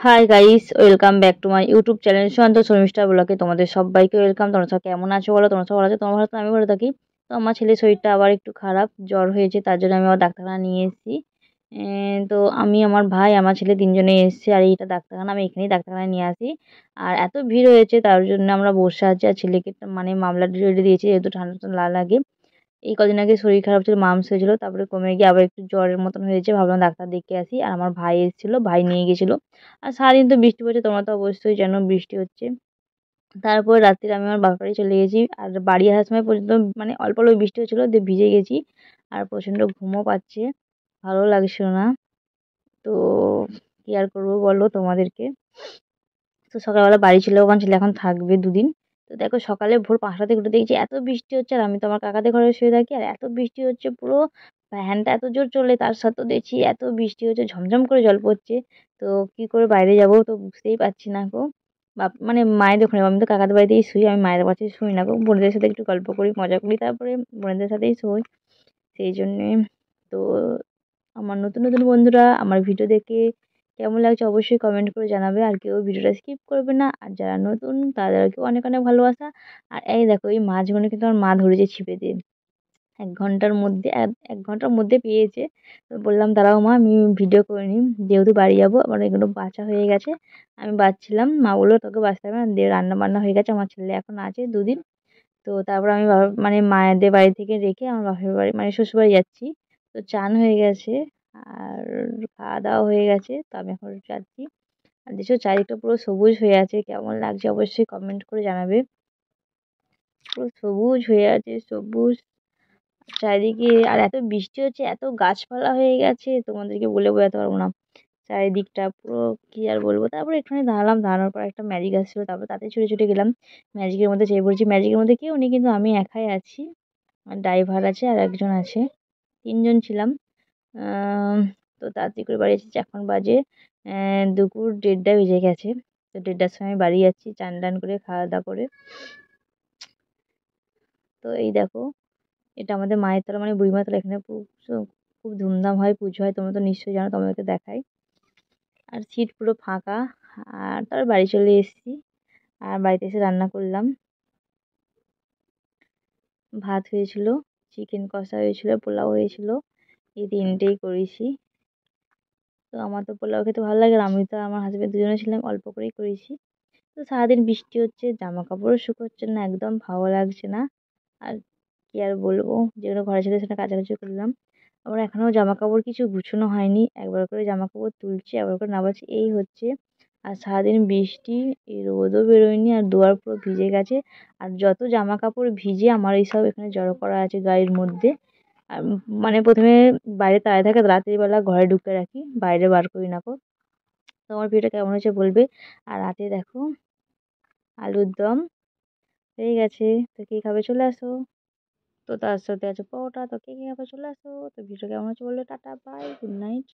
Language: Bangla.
High guys, welcome back to my YouTube channel Sushant Sharmistha ব্লগে তোমাদের সবাইকে ওয়েলকাম। তোমরা সব কেমন আছো বলো? তোমরা সব ভালো আছো? তোমার ভালো তো আমি ভালো থাকি। তো আমার ছেলের শরীরটা আবার একটু খারাপ, জ্বর হয়েছে, তার জন্য আমি আবার ডাক্তারখানা নিয়ে এসেছি। তো আমি, আমার ভাই, আমার ছেলে তিনজনে এসেছি। আর এইটা ডাক্তারখানা, আমি এখানেই ডাক্তারখানায় নিয়ে আসি। আর এত ভিড় হয়েছে তার জন্য আমরা বসে আছি। আর ছেলেকে মানে মামলা রেডি দিয়েছি, যেহেতু ঠান্ডা ঠান্ডা লাগে। এই কদিন আগে শরীর খারাপ ছিল, মামস হয়েছিল, তারপরে কমে গিয়ে আবার একটু জ্বরের মতন হয়েছে, ভাবলাম ডাক্তার দেখে আসি। আর আমার ভাই এসেছিল, ভাই নিয়ে গেছিলো। আর সারাদিন তো বৃষ্টি পড়ছে, তোমরা তো অবশ্যই জানো বৃষ্টি হচ্ছে। তারপর রাত্রে আমি আমার বাপের বাড়ি চলে গেছি। আর বাড়ি আসার সময় পর্যন্ত মানে অল্প অল্প বৃষ্টি হচ্ছিলো, দিয়ে ভিজে গেছি। আর প্রচণ্ড ঘুমও পাচ্ছে, ভালো লাগছিল না। তো কি আর করবো বলো তোমাদেরকে। তো সকালবেলা বাড়ি ছিল, ওখানে ছেলে এখন থাকবে দুদিন। তো দেখো, সকালে ভোর 5টা থেকে উঠে দেখছি এত বৃষ্টি হচ্ছে। আর আমি তো আমার কাকাদের ঘরে শুয়ে থাকি, আর এত বৃষ্টি হচ্ছে, পুরো ফ্যানটা এত জোর চলে, তার সাথেও দেখছি এত বৃষ্টি হচ্ছে, ঝমঝম করে জল পড়ছে। তো কি করে বাইরে যাব, তো বুঝতেই পারছি না গো। মানে মায়েদের ওখানে, আমি তো কাকাদের বাড়িতেই শুই, আমি মায়ের কাছে শুই না গো। বোনেদের সাথে একটু গল্প করি, মজা করি, তারপরে বোনেদের সাথেই শুই। সেই জন্যে। তো আমার নতুন নতুন বন্ধুরা আমার ভিডিও দেখে কেমন লাগছে অবশ্যই কমেন্ট করে জানাবে। আর কেউ ভিডিওটা স্কিপ করবে না। আর যারা নতুন তাদেরকেও অনেক অনেক ভালোবাসা। আর এই দেখো, এই মাছগুলো কিন্তু আমার মা ধরেছে ছিপে দিয়ে। 1 ঘন্টার মধ্যে, 1 ঘন্টার মধ্যে পেয়েছে। তো বললাম দাঁড়াও মা, আমি ভিডিও করে নিই, যেহেতু বাড়ি যাবো। আমার এগুলো বাছা হয়ে গেছে, আমি বাছছিলাম। মা বললো তোকে বাছতে হবে না, দিয়ে রান্না বান্না হয়ে গেছে। আমার ছেলে এখন আছে 2 দিন। তো তারপর আমি মানে মায়েদের বাড়ি থেকে রেখে আমার বাপের বাড়ি মানে শ্বশুরবাড়ি যাচ্ছি। তো চান হয়ে গেছে, আর খাওয়া দাওয়া হয়ে গেছে, তো আমি এখন যাচ্ছি। আর দেখছো চারিদিকটা পুরো সবুজ হয়ে আছে, কেমন লাগছে অবশ্যই কমেন্ট করে জানাবে। পুরো সবুজ হয়ে আছে, সবুজ চারিদিকে। আর এত বৃষ্টি হচ্ছে, এত গাছপালা হয়ে গেছে, তোমাদেরকে বলে বোঝাতে পারবো না। চারিদিকটা পুরো কি আর বলবো। তারপরে এখানে দাঁড়ালাম, দাঁড়ানোর পর একটা ম্যাজিক আসছিল, তারপর তাতে ছুটে ছুটে গেলাম। ম্যাজিকের মধ্যে চেয়ে পড়ছি, ম্যাজিকের মধ্যে কেউ নেই, কিন্তু আমি একাই আছি। আর ড্রাইভার আছে আর একজন আছে, 3জন ছিলাম। আম, তো তাড়াতাড়ি করে বাড়ি এসেছি, এখন বাজে দুপুর 1:30 বেজে গেছে। তো 1:30টার সময় বাড়ি যাচ্ছি, চান টান করে খাওয়া দাওয়া করে। তো এই দেখো, এটা আমাদের মায়ের তলা মানে বুড়িমার তলা। এখানে খুব ধুমধাম হয়, পুজো হয়, তোমরা তো নিশ্চয়ই জানো, তোমাদেরকে দেখাই। আর সিট পুরো ফাঁকা। আর তারপর বাড়ি চলে এসেছি। আর বাড়িতে এসে রান্না করলাম। ভাত হয়েছিল, চিকেন কষা হয়েছিল, পোলাও হয়েছিল, এই 3টেই করেছি। তো আমার তো পোলাও খেতে ভালো লাগে, আর আমি তো আমার হাজবেন্ড দুজনে ছিলাম, অল্প করেই করেছি। তো সারাদিন বৃষ্টি হচ্ছে, জামা কাপড়ও শুকোচ্ছে না, একদম ভালো লাগছে না। আর কি আর বলবো, যেগুলো ঘরে ছিল সেটা কাচাকুচি করলাম। আবার এখনও জামা কাপড় কিছু গুছানো হয়নি, একবার করে জামা কাপড় তুলছি, একবার করে নামাচ্ছি, এই হচ্ছে। আর সারাদিন বৃষ্টি, এই রোদও বেরোয়নি, আর দুয়ার পুরো ভিজে গেছে। আর যত জামা কাপড় ভিজে আমার এইসব এখানে জড়ো করা আছে গাড়ির মধ্যে। আর মানে প্রথমে বাইরে তাড়ায় থাকে, রাত্রিবেলা ঘরে ঢুকে রাখি, বাইরে বার করি না কো। তো আমার ভিডিওটা কেমন হয়েছে বলবে। আর রাতে দেখো, আলুর দম হয়ে গেছে। তো কে খাবে চলে আসো। তো তার সাথে আছে পরোটা, তো কে কে খাবে চলে আসো। তো ভিডিও কেমন হচ্ছে বললে, টাটা বাই, গুড নাইট।